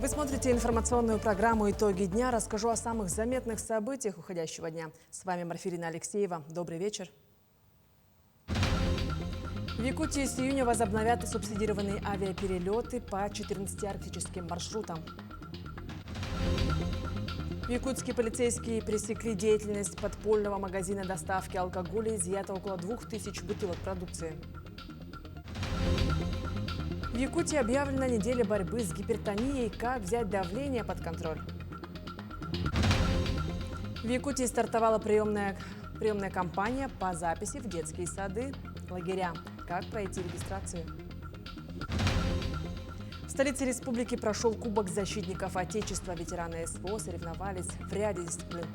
Вы смотрите информационную программу «Итоги дня». Расскажу о самых заметных событиях уходящего дня. С вами Марфирина Алексеева. Добрый вечер. В Якутии с июня возобновят субсидированные авиаперелеты по 14 арктическим маршрутам. В Якутске полицейские пресекли деятельность подпольного магазина доставки алкоголя, изъято около 2000 бутылок продукции. В Якутии объявлена неделя борьбы с гипертонией. Как взять давление под контроль? В Якутии стартовала приемная кампания по записи в детские сады, лагеря. Как пройти регистрацию? В столице республики прошел Кубок защитников Отечества. Ветераны СВО соревновались в ряде дисциплин.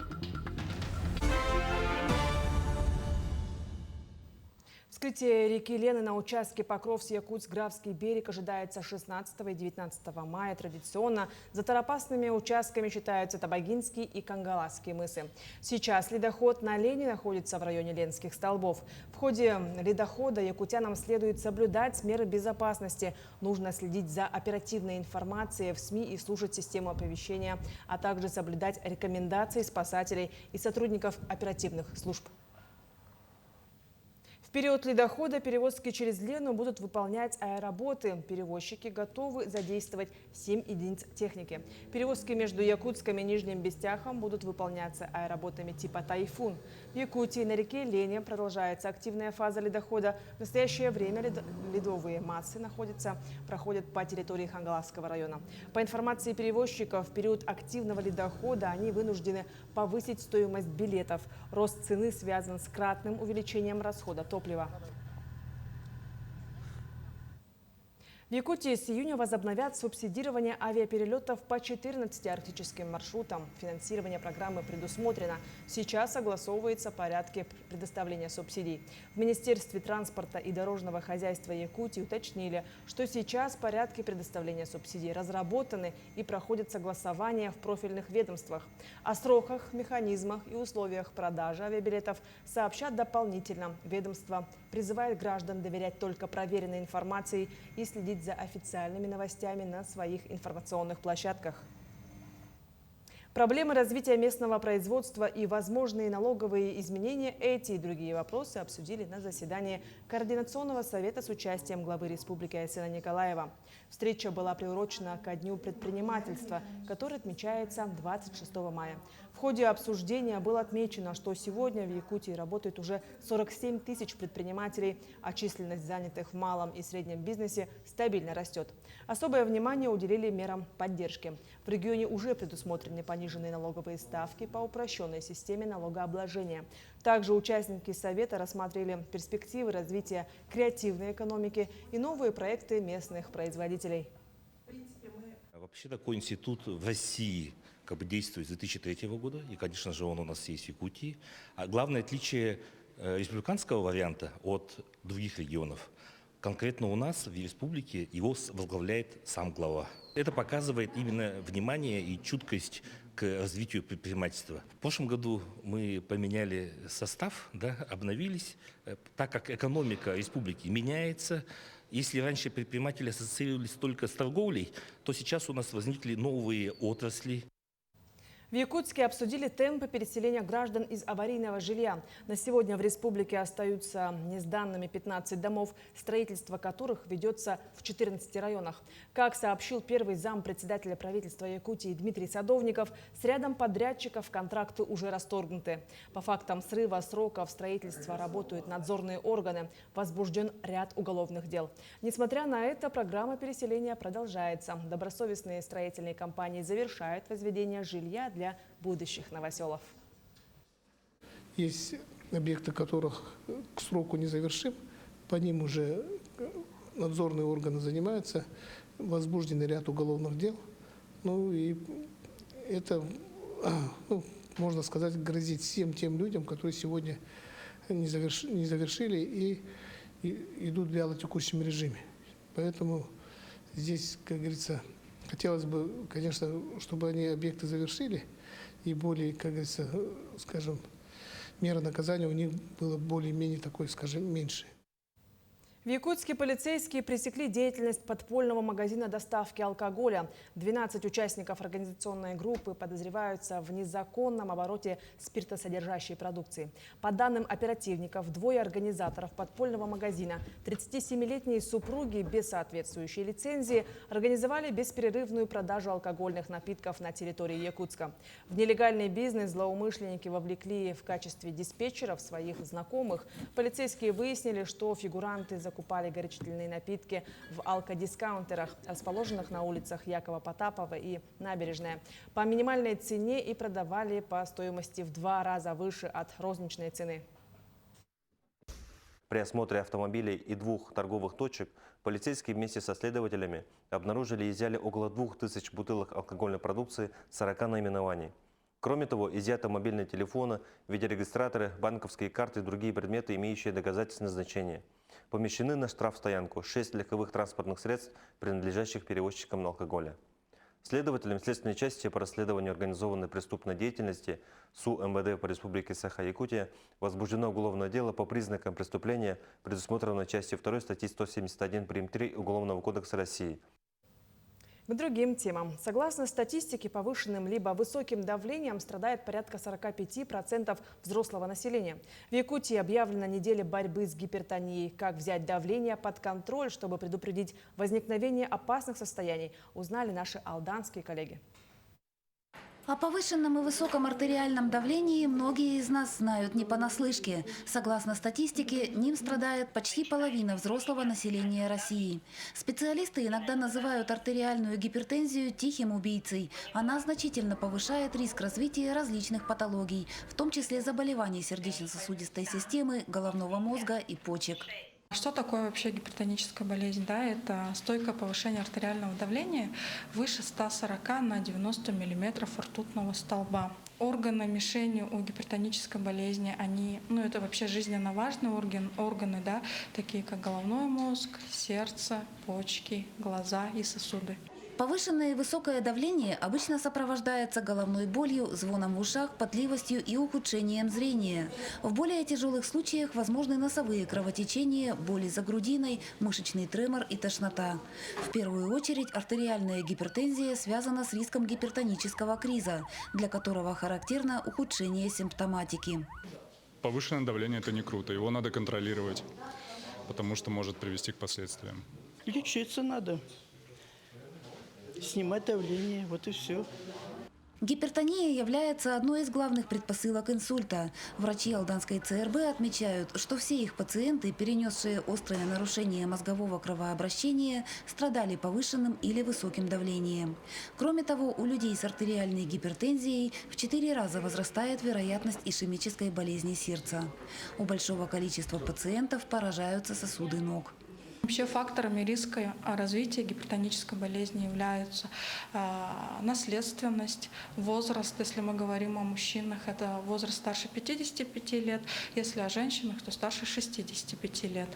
Вскрытие реки Лены на участке Покровск-Якутск-Графский берег ожидается 16 и 19 мая. Традиционно за торопастными участками считаются Табагинский и Кангаласские мысы. Сейчас ледоход на Лене находится в районе Ленских столбов. В ходе ледохода якутянам следует соблюдать меры безопасности. Нужно следить за оперативной информацией в СМИ и слушать систему оповещения, а также соблюдать рекомендации спасателей и сотрудников оперативных служб. В период ледохода перевозки через Лену будут выполнять аэроботы. Перевозчики готовы задействовать 7 единиц техники. Перевозки между Якутском и Нижним Бестяхом будут выполняться аэроботами типа «Тайфун». В Якутии на реке Лене продолжается активная фаза ледохода. В настоящее время ледовые массы проходят по территории Хангаласского района. По информации перевозчиков, в период активного ледохода они вынуждены повысить стоимость билетов. Рост цены связан с кратным увеличением расхода топлива. В Якутии с июня возобновят субсидирование авиаперелетов по 14 арктическим маршрутам. Финансирование программы предусмотрено. Сейчас согласовывается порядки предоставления субсидий. В Министерстве транспорта и дорожного хозяйства Якутии уточнили, что сейчас порядки предоставления субсидий разработаны и проходят согласования в профильных ведомствах. О сроках, механизмах и условиях продажи авиабилетов сообщат дополнительно. Ведомство призывает граждан доверять только проверенной информации и следить за официальными новостями на своих информационных площадках. Проблемы развития местного производства и возможные налоговые изменения – эти и другие вопросы обсудили на заседании Координационного совета с участием главы республики Айсена Николаева. Встреча была приурочена ко Дню предпринимательства, который отмечается 26 мая. В ходе обсуждения было отмечено, что сегодня в Якутии работает уже 47 тысяч предпринимателей, а численность занятых в малом и среднем бизнесе стабильно растет. Особое внимание уделили мерам поддержки. В регионе уже предусмотрены пониженные налоговые ставки по упрощенной системе налогообложения. Также участники Совета рассмотрели перспективы развития креативной экономики и новые проекты местных производителей. Вообще такой институт в России действует с 2003 года, и, конечно же, он у нас есть в Якутии. А главное отличие республиканского варианта от других регионов. Конкретно у нас в республике его возглавляет сам глава. Это показывает именно внимание и чуткость к развитию предпринимательства. В прошлом году мы поменяли состав, обновились, так как экономика республики меняется. Если раньше предприниматели ассоциировались только с торговлей, то сейчас у нас возникли новые отрасли. В Якутске обсудили темпы переселения граждан из аварийного жилья. На сегодня в республике остаются несданными 15 домов, строительство которых ведется в 14 районах. Как сообщил первый зампредседателя правительства Якутии Дмитрий Садовников, с рядом подрядчиков контракты уже расторгнуты. По фактам срыва сроков строительства работают надзорные органы. Возбужден ряд уголовных дел. Несмотря на это, программа переселения продолжается. Добросовестные строительные компании завершают возведение жилья для будущих новоселов. Есть объекты, которых к сроку не завершим, по ним уже надзорные органы занимаются, возбужден ряд уголовных дел. Ну и это, можно сказать, грозит всем тем людям, которые сегодня не завершили и идут в вялотекущем режиме. Поэтому здесь, как говорится, хотелось бы, конечно, чтобы они объекты завершили, и более, как говорится, скажем, мера наказания у них была более-менее такой, скажем, меньше. В Якутске полицейские пресекли деятельность подпольного магазина доставки алкоголя. 12 участников организационной группы подозреваются в незаконном обороте спиртосодержащей продукции. По данным оперативников, двое организаторов подпольного магазина, 37-летние супруги без соответствующей лицензии, организовали бесперерывную продажу алкогольных напитков на территории Якутска. В нелегальный бизнес злоумышленники вовлекли в качестве диспетчеров своих знакомых. Полицейские выяснили, что фигуранты закупали горячительные напитки в алкодискаунтерах, расположенных на улицах Якова Потапова и Набережная, по минимальной цене и продавали по стоимости в 2 раза выше от розничной цены. При осмотре автомобилей и 2 торговых точек полицейские вместе со следователями обнаружили и изъяли около 2000 бутылок алкогольной продукции 40 наименований. Кроме того, изъято мобильные телефоны, видеорегистраторы, банковские карты и другие предметы, имеющие доказательственное значение. Помещены на штрафстоянку 6 легковых транспортных средств, принадлежащих перевозчикам алкоголя. Следователям следственной части по расследованию организованной преступной деятельности СУ МВД по Республике Саха-Якутия возбуждено уголовное дело по признакам преступления, предусмотренного частью 2 статьи 171 прим. 3 Уголовного кодекса России. К другим темам. Согласно статистике, повышенным либо высоким давлением страдает порядка 45% взрослого населения. В Якутии объявлена неделя борьбы с гипертонией. Как взять давление под контроль, чтобы предупредить возникновение опасных состояний, узнали наши алданские коллеги. О повышенном и высоком артериальном давлении многие из нас знают не понаслышке. Согласно статистике, ним страдает почти половина взрослого населения России. Специалисты иногда называют артериальную гипертензию тихим убийцей. Она значительно повышает риск развития различных патологий, в том числе заболеваний сердечно-сосудистой системы, головного мозга и почек. Что такое вообще гипертоническая болезнь? Да, это стойкое повышение артериального давления выше 140 на 90 мм ртутного столба. Органы мишени у гипертонической болезни, это вообще жизненно важные органы, да, такие как головной мозг, сердце, почки, глаза и сосуды. Повышенное и высокое давление обычно сопровождается головной болью, звоном в ушах, потливостью и ухудшением зрения. В более тяжелых случаях возможны носовые кровотечения, боли за грудиной, мышечный тремор и тошнота. В первую очередь артериальная гипертензия связана с риском гипертонического криза, для которого характерно ухудшение симптоматики. Повышенное давление – это не круто, его надо контролировать, потому что может привести к последствиям. Лечиться надо. Снимать давление, вот и все. Гипертония является одной из главных предпосылок инсульта. Врачи Алданской ЦРБ отмечают, что все их пациенты, перенесшие острое нарушение мозгового кровообращения, страдали повышенным или высоким давлением. Кроме того, у людей с артериальной гипертензией в 4 раза возрастает вероятность ишемической болезни сердца. У большого количества пациентов поражаются сосуды ног. Вообще факторами риска развития гипертонической болезни являются наследственность, возраст, если мы говорим о мужчинах, это возраст старше 55 лет, если о женщинах, то старше 65 лет.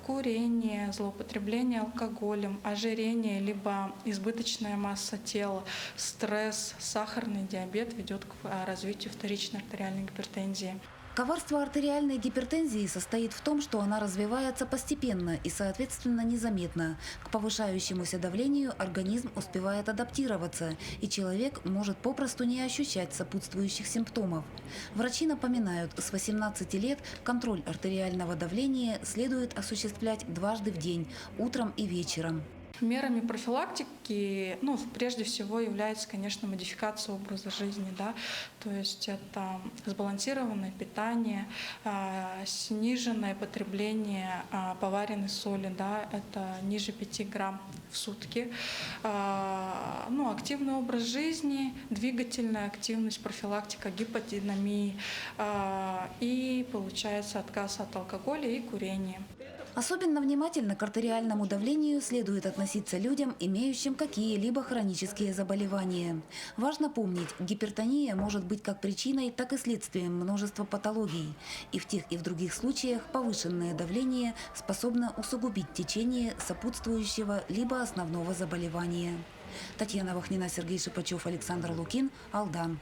Курение, злоупотребление алкоголем, ожирение, либо избыточная масса тела, стресс, сахарный диабет ведет к развитию вторичной артериальной гипертензии. Коварство артериальной гипертензии состоит в том, что она развивается постепенно и, соответственно, незаметно. К повышающемуся давлению организм успевает адаптироваться, и человек может попросту не ощущать сопутствующих симптомов. Врачи напоминают, с 18 лет контроль артериального давления следует осуществлять 2 раза в день, утром и вечером. Мерами профилактики, прежде всего, является, конечно, модификация образа жизни, да, то есть это сбалансированное питание, сниженное потребление поваренной соли, да, это ниже 5 грамм в сутки, активный образ жизни, двигательная активность, профилактика гиподинамии и, получается, отказ от алкоголя и курения. Особенно внимательно к артериальному давлению следует относиться людям, имеющим какие-либо хронические заболевания. Важно помнить, гипертония может быть как причиной, так и следствием множества патологий. И в тех, и в других случаях повышенное давление способно усугубить течение сопутствующего либо основного заболевания. Татьяна Вахнина, Сергей Шипачев, Александр Лукин, Алдан.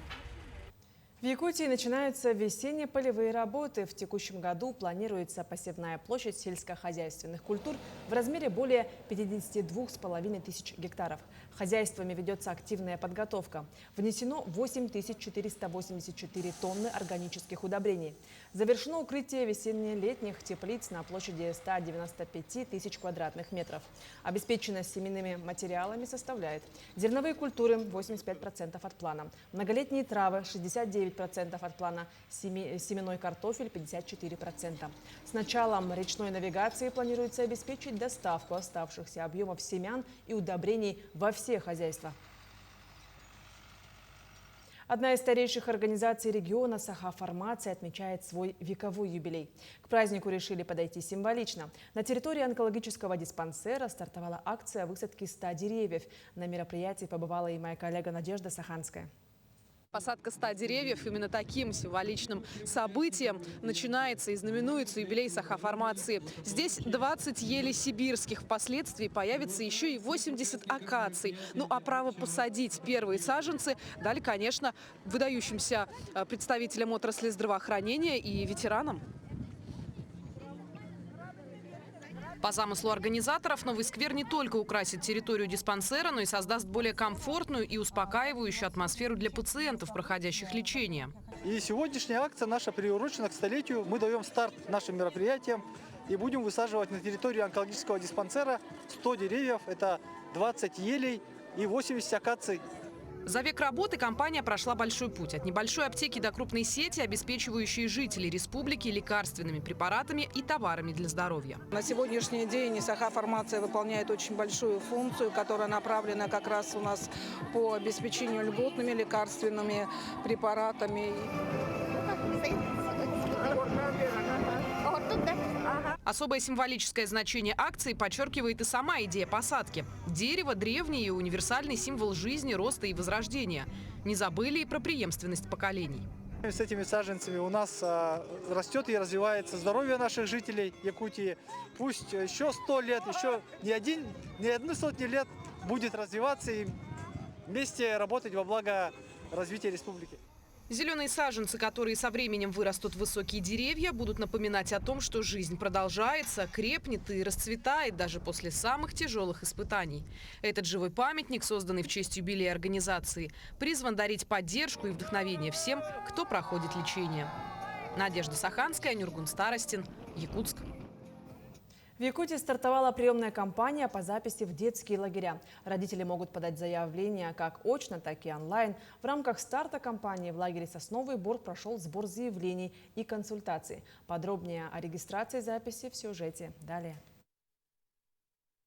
В Якутии начинаются весенние полевые работы. В текущем году планируется посевная площадь сельскохозяйственных культур в размере более 52,5 тысяч гектаров. Хозяйствами ведется активная подготовка. Внесено 8484 тонны органических удобрений. Завершено укрытие весенне-летних теплиц на площади 195 тысяч квадратных метров. Обеспеченность семенными материалами составляет: зерновые культуры 85% от плана, многолетние травы 69% от плана, семенной картофель 54%. С началом речной навигации планируется обеспечить доставку оставшихся объемов семян и удобрений во все хозяйства. Одна из старейших организаций региона «Сахафармация» отмечает свой вековой юбилей. К празднику решили подойти символично. На территории онкологического диспансера стартовала акция высадки 100 деревьев. На мероприятии побывала и моя коллега Надежда Саханская. Посадка 100 деревьев именно таким символичным событием начинается и знаменуется юбилей Сахафармации. Здесь 20 елей сибирских. Впоследствии появится еще и 80 акаций. Ну а право посадить первые саженцы дали, конечно, выдающимся представителям отрасли здравоохранения и ветеранам. По замыслу организаторов, новый сквер не только украсит территорию диспансера, но и создаст более комфортную и успокаивающую атмосферу для пациентов, проходящих лечение. И сегодняшняя акция наша приурочена к столетию. Мы даем старт нашим мероприятиям и будем высаживать на территории онкологического диспансера 100 деревьев. Это 20 елей и 80 акаций. За век работы компания прошла большой путь. От небольшой аптеки до крупной сети, обеспечивающей жителей республики лекарственными препаратами и товарами для здоровья. На сегодняшний день Сахафармация выполняет очень большую функцию, которая направлена как раз у нас по обеспечению льготными лекарственными препаратами. Особое символическое значение акции подчеркивает и сама идея посадки. Дерево – древний и универсальный символ жизни, роста и возрождения. Не забыли и про преемственность поколений. С этими саженцами у нас растет и развивается здоровье наших жителей Якутии. Пусть еще 100 лет, еще не одну сотню лет будет развиваться и вместе работать во благо развития республики. Зеленые саженцы, которые со временем вырастут в высокие деревья, будут напоминать о том, что жизнь продолжается, крепнет и расцветает даже после самых тяжелых испытаний. Этот живой памятник, созданный в честь юбилея организации, призван дарить поддержку и вдохновение всем, кто проходит лечение. Надежда Саханская, Нюргун Старостин, Якутск. В Якутии стартовала приемная кампания по записи в детские лагеря. Родители могут подать заявления как очно, так и онлайн. В рамках старта кампании в лагере «Сосновый Бор» прошел сбор заявлений и консультаций. Подробнее о регистрации записи в сюжете далее.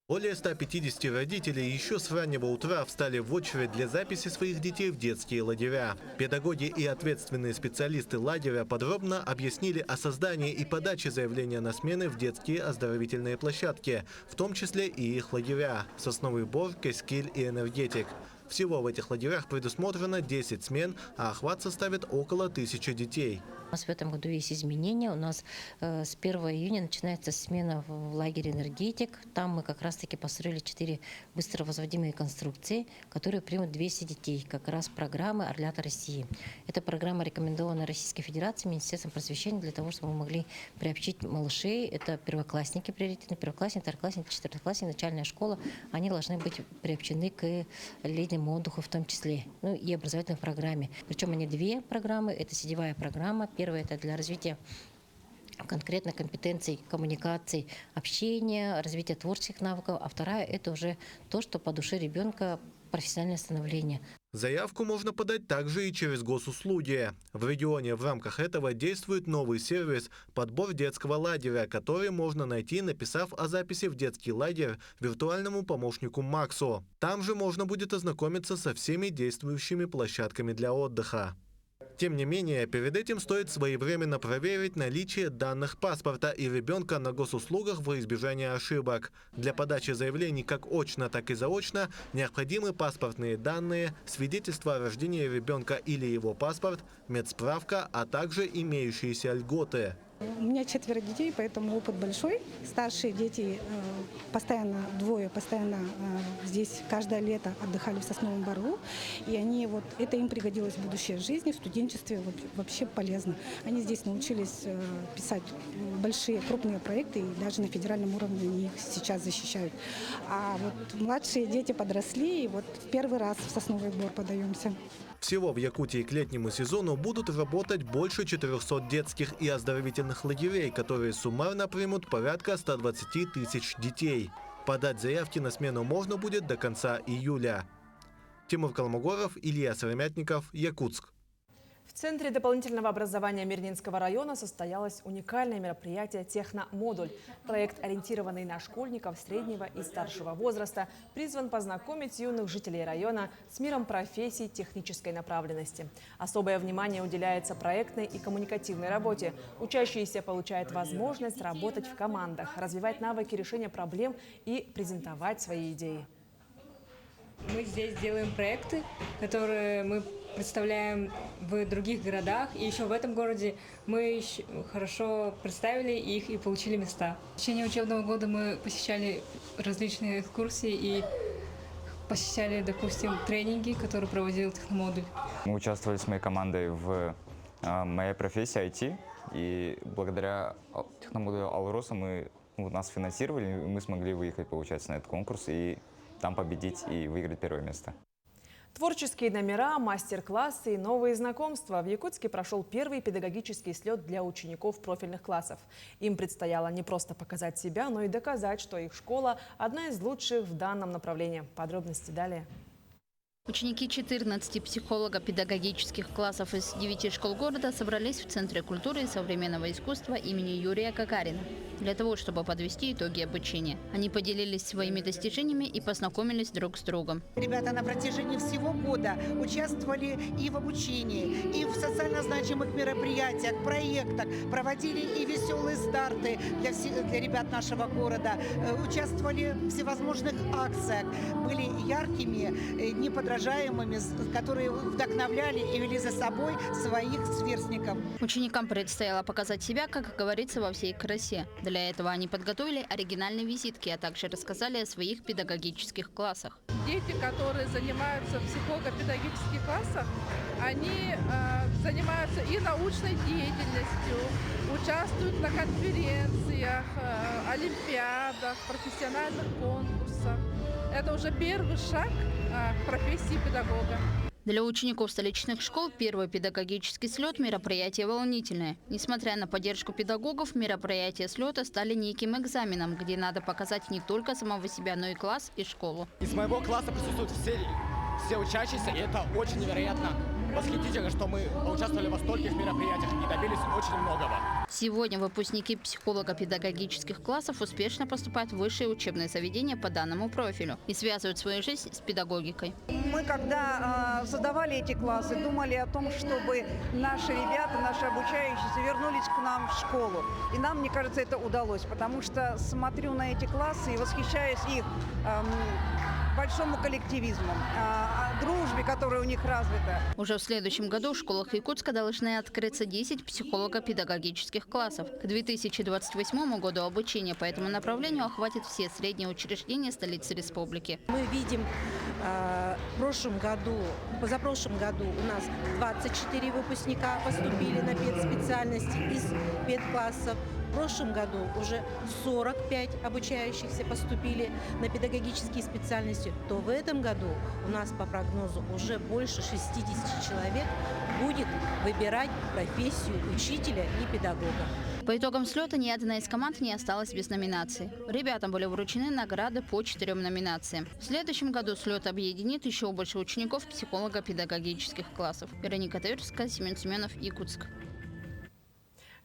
Более 150 родителей еще с раннего утра встали в очередь для записи своих детей в детские лагеря. Педагоги и ответственные специалисты лагеря подробно объяснили о создании и подаче заявления на смены в детские оздоровительные площадки, в том числе и их лагеря – «Сосновый Бор», «Кескиль» и «Энергетик». Всего в этих лагерях предусмотрено 10 смен, а охват составит около 1000 детей. У нас в этом году есть изменения. У нас с 1 июня начинается смена в лагере «Энергетик». Там мы как раз-таки построили 4 быстро возводимые конструкции, которые примут 200 детей. Как раз программы «Орлята России». Эта программа рекомендована Российской Федерацией, Министерством просвещения, для того, чтобы мы могли приобщить малышей. Это первоклассники, приоритетные первоклассники, второклассники, четвертоклассники, начальная школа. Они должны быть приобщены к летнему отдыху в том числе. Ну и образовательной программе. Причем они 2 программы. Это сетевая программа. Первая – это для развития конкретно компетенций, коммуникаций, общения, развития творческих навыков. А вторая – это уже то, что по душе ребенка, профессиональное становление. Заявку можно подать также и через госуслуги. В регионе в рамках этого действует новый сервис «Подбор детского лагеря», который можно найти, написав о записи в детский лагерь виртуальному помощнику Максу. Там же можно будет ознакомиться со всеми действующими площадками для отдыха. Тем не менее, перед этим стоит своевременно проверить наличие данных паспорта и ребенка на госуслугах во избежание ошибок. Для подачи заявлений как очно, так и заочно необходимы паспортные данные, свидетельство о рождении ребенка или его паспорт, медсправка, а также имеющиеся льготы. У меня 4 детей, поэтому опыт большой. Старшие дети постоянно, двое постоянно здесь каждое лето отдыхали в Сосновом Бору. И они это им пригодилось в будущей жизни, в студенчестве вообще полезно. Они здесь научились писать большие, крупные проекты, и даже на федеральном уровне они их сейчас защищают. А младшие дети подросли, и в первый раз в Сосновый Бор подаемся. Всего в Якутии к летнему сезону будут работать больше 400 детских и оздоровительных лагерей, которые суммарно примут порядка 120 тысяч детей. Подать заявки на смену можно будет до конца июля. Тимур Колмогоров, Илья Сыромятников, Якутск. В Центре дополнительного образования Мирнинского района состоялось уникальное мероприятие «Техномодуль». Проект, ориентированный на школьников среднего и старшего возраста, призван познакомить юных жителей района с миром профессий технической направленности. Особое внимание уделяется проектной и коммуникативной работе. Учащиеся получают возможность работать в командах, развивать навыки решения проблем и презентовать свои идеи. Мы здесь делаем проекты, которые мы представляем в других городах. И еще в этом городе мы хорошо представили их и получили места. В течение учебного года мы посещали различные экскурсии и посещали, допустим, тренинги, которые проводил Техномодуль. Мы участвовали с моей командой в моей профессии IT. И благодаря Техномодулю Алроса нас финансировали, и мы смогли выехать, получается, на этот конкурс и там победить и выиграть первое место. Творческие номера, мастер-классы и новые знакомства. В Якутске прошел первый педагогический слет для учеников профильных классов. Им предстояло не просто показать себя, но и доказать, что их школа – одна из лучших в данном направлении. Подробности далее. Ученики 14 психолого-педагогических классов из 9 школ города собрались в Центре культуры и современного искусства имени Юрия Гагарина для того, чтобы подвести итоги обучения. Они поделились своими достижениями и познакомились друг с другом. Ребята на протяжении всего года участвовали и в обучении, и в социально значимых мероприятиях, проектах, проводили и веселые старты для ребят нашего города, участвовали в всевозможных акциях, были яркими, неподражаемыми, которые вдохновляли и вели за собой своих сверстников. Ученикам предстояло показать себя, как говорится, во всей красе. Для этого они подготовили оригинальные визитки, а также рассказали о своих педагогических классах. Дети, которые занимаются в психолого-педагогических классах, они занимаются и научной деятельностью, участвуют на конференциях, олимпиадах, профессиональных конкурсах. Это уже первый шаг к профессии педагога. Для учеников столичных школ первый педагогический слет – мероприятие волнительное. Несмотря на поддержку педагогов, мероприятия слета стали неким экзаменом, где надо показать не только самого себя, но и класс и школу. Из моего класса присутствуют все учащиеся, и это очень невероятно восхитительно, что мы участвовали во стольких мероприятиях и добились очень многого. Сегодня выпускники психолого-педагогических классов успешно поступают в высшие учебные заведения по данному профилю и связывают свою жизнь с педагогикой. Мы, когда создавали эти классы, думали о том, чтобы наши ребята, наши обучающиеся вернулись к нам в школу. И нам, мне кажется, это удалось, потому что смотрю на эти классы и восхищаюсь их большому коллективизму, дружбе, которая у них развита. Уже в следующем году в школах Якутска должны открыться 10 психолого-педагогических классов. К 2028 году обучение по этому направлению охватит все средние учреждения столицы республики. Мы видим, позапрошлом году у нас 24 выпускника поступили на педспециальности из педклассов. В прошлом году уже 45 обучающихся поступили на педагогические специальности, то в этом году у нас по прогнозу уже больше 60 человек будет выбирать профессию учителя и педагога. По итогам слета ни одна из команд не осталась без номинаций. Ребятам были вручены награды по 4 номинациям. В следующем году слет объединит еще больше учеников психолого-педагогических классов. Вероника Таверская, Семен Семенов, Якутск.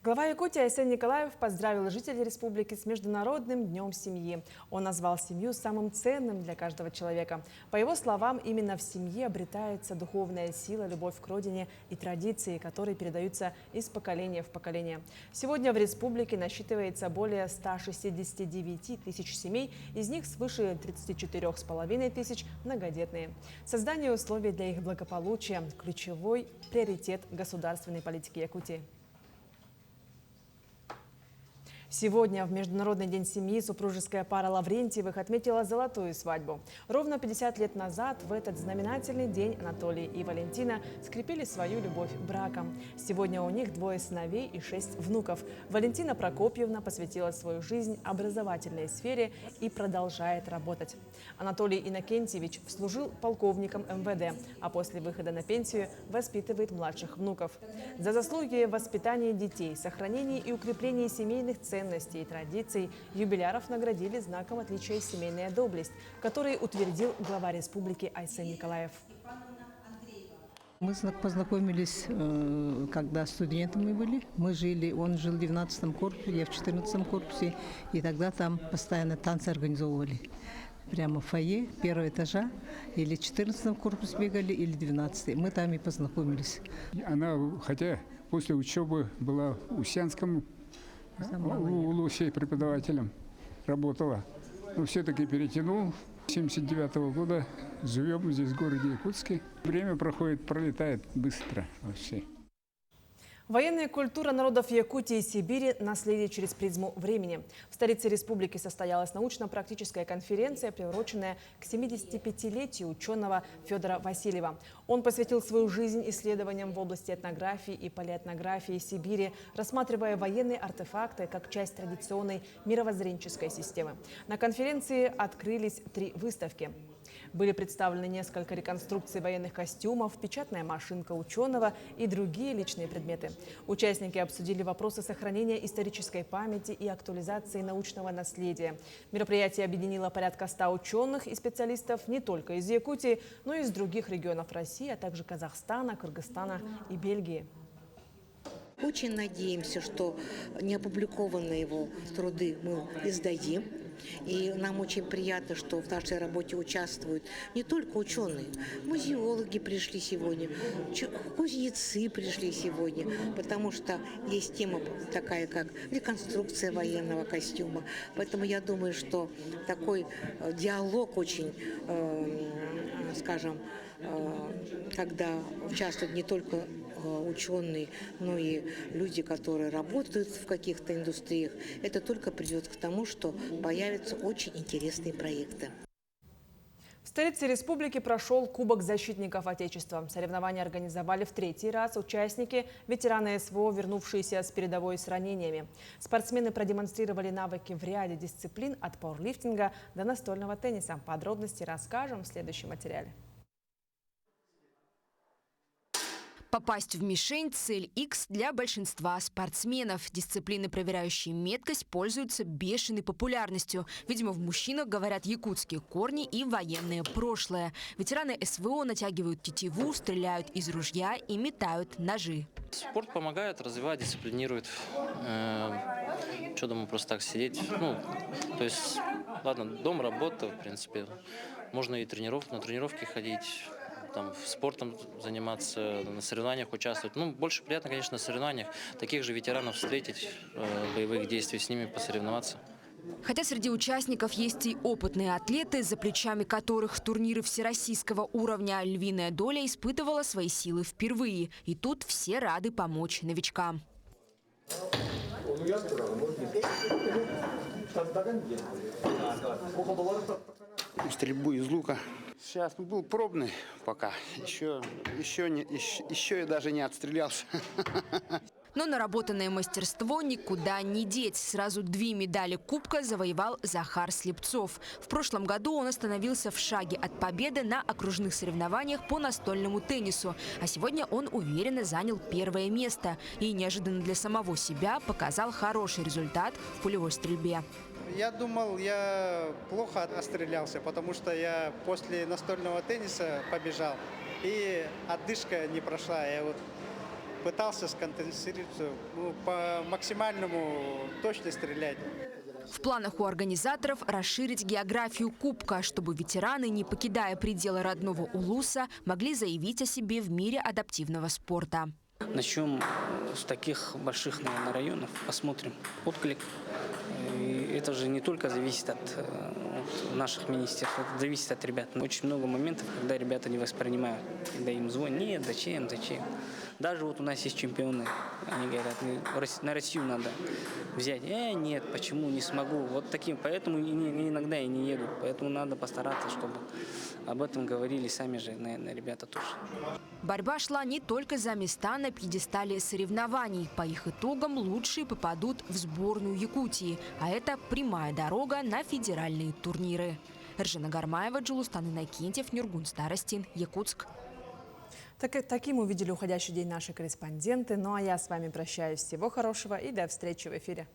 Глава Якутии Айсен Николаев поздравил жителей республики с Международным днем семьи. Он назвал семью самым ценным для каждого человека. По его словам, именно в семье обретается духовная сила, любовь к родине и традиции, которые передаются из поколения в поколение. Сегодня в республике насчитывается более 169 тысяч семей, из них свыше 34,5 тысяч многодетные. Создание условий для их благополучия – ключевой приоритет государственной политики Якутии. Сегодня, в Международный день семьи, супружеская пара Лаврентьевых отметила золотую свадьбу. Ровно 50 лет назад в этот знаменательный день Анатолий и Валентина скрепили свою любовь браком. Сегодня у них 2 сыновей и 6 внуков. Валентина Прокопьевна посвятила свою жизнь образовательной сфере и продолжает работать. Анатолий Иннокентьевич служил полковником МВД, а после выхода на пенсию воспитывает младших внуков. За заслуги в воспитании детей, сохранении и укреплении семейных ценностей и традиций юбиляров наградили знаком отличия «Семейная доблесть», который утвердил глава республики Айсен Николаев. Мы познакомились, когда студентами были. Он жил в 12-м корпусе, я в 14-м корпусе, и тогда там постоянно танцы организовывали. Прямо в фойе 1-го этажа, или в 14-м корпусе бегали, или 12-й. Мы там и познакомились. Она, хотя после учебы была в Ущанском, у Лусей преподавателем работала, но все-таки перетянул. 1979 года живем здесь, в городе Якутске. Время пролетает быстро вообще. Военная культура народов Якутии и Сибири – наследие через призму времени. В столице республики состоялась научно-практическая конференция, приуроченная к 75-летию ученого Федора Васильева. Он посвятил свою жизнь исследованиям в области этнографии и палеоэтнографии Сибири, рассматривая военные артефакты как часть традиционной мировоззренческой системы. На конференции открылись 3 выставки. Были представлены несколько реконструкций военных костюмов, печатная машинка ученого и другие личные предметы. Участники обсудили вопросы сохранения исторической памяти и актуализации научного наследия. Мероприятие объединило порядка 100 ученых и специалистов не только из Якутии, но и из других регионов России, а также Казахстана, Кыргызстана и Бельгии. Очень надеемся, что неопубликованные его труды мы издадим. И нам очень приятно, что в нашей работе участвуют не только ученые, музеологи пришли сегодня, кузнецы пришли сегодня, потому что есть тема такая, как реконструкция военного костюма. Поэтому я думаю, что такой диалог очень, скажем, когда участвуют не только ученые, но и люди, которые работают в каких-то индустриях, это только приведет к тому, что появятся очень интересные проекты. В столице республики прошел Кубок защитников Отечества. Соревнования организовали в 3-й раз участники, ветераны СВО, вернувшиеся с передовой с ранениями. Спортсмены продемонстрировали навыки в ряде дисциплин от пауэрлифтинга до настольного тенниса. Подробности расскажем в следующем материале. Попасть в мишень – цель X для большинства спортсменов. Дисциплины, проверяющие меткость, пользуются бешеной популярностью. Видимо, в мужчинах говорят якутские корни и военное прошлое. Ветераны СВО натягивают тетиву, стреляют из ружья и метают ножи. Спорт помогает, развивает, дисциплинирует. Что дома просто так сидеть? То есть, ладно, дом, работа, в принципе. Можно и на тренировки ходить. Там, спортом заниматься, на соревнованиях участвовать. Больше приятно, конечно, на соревнованиях. Таких же ветеранов встретить, боевых действий, с ними посоревноваться. Хотя среди участников есть и опытные атлеты, за плечами которых турниры всероссийского уровня, львиная доля испытывала свои силы впервые. И тут все рады помочь новичкам. Стрельбу из лука. Сейчас был пробный пока. Еще я даже не отстрелялся. Но наработанное мастерство никуда не деть. Сразу 2 медали кубка завоевал Захар Слепцов. В прошлом году он остановился в шаге от победы на окружных соревнованиях по настольному теннису. А сегодня он уверенно занял 1-е место. И неожиданно для самого себя показал хороший результат в пулевой стрельбе. Я думал, я плохо отстрелялся, потому что я после настольного тенниса побежал. И отдышка не прошла. Я пытался сконцентрироваться, по максимальному точно стрелять. В планах у организаторов расширить географию кубка, чтобы ветераны, не покидая пределы родного Улуса, могли заявить о себе в мире адаптивного спорта. Начнем с таких больших, наверное, районов, посмотрим отклик. И это же не только зависит от наших министерств, это зависит от ребят. Очень много моментов, когда ребята не воспринимают, когда им звонят, нет, зачем. Даже вот у нас есть чемпионы, они говорят, на Россию надо взять. Нет, почему, не смогу. Вот таким, поэтому иногда и не еду. Поэтому надо постараться, чтобы об этом говорили сами же, наверное, ребята тоже. Борьба шла не только за места на пьедестале соревнований. По их итогам лучшие попадут в сборную Якутии. А это прямая дорога на федеральные турниры. Эржена Гармаева, Джулустан Иннокентьев, Нюргун Старостин, Якутск. Таким увидели уходящий день наши корреспонденты. Ну а я с вами прощаюсь. Всего хорошего и до встречи в эфире.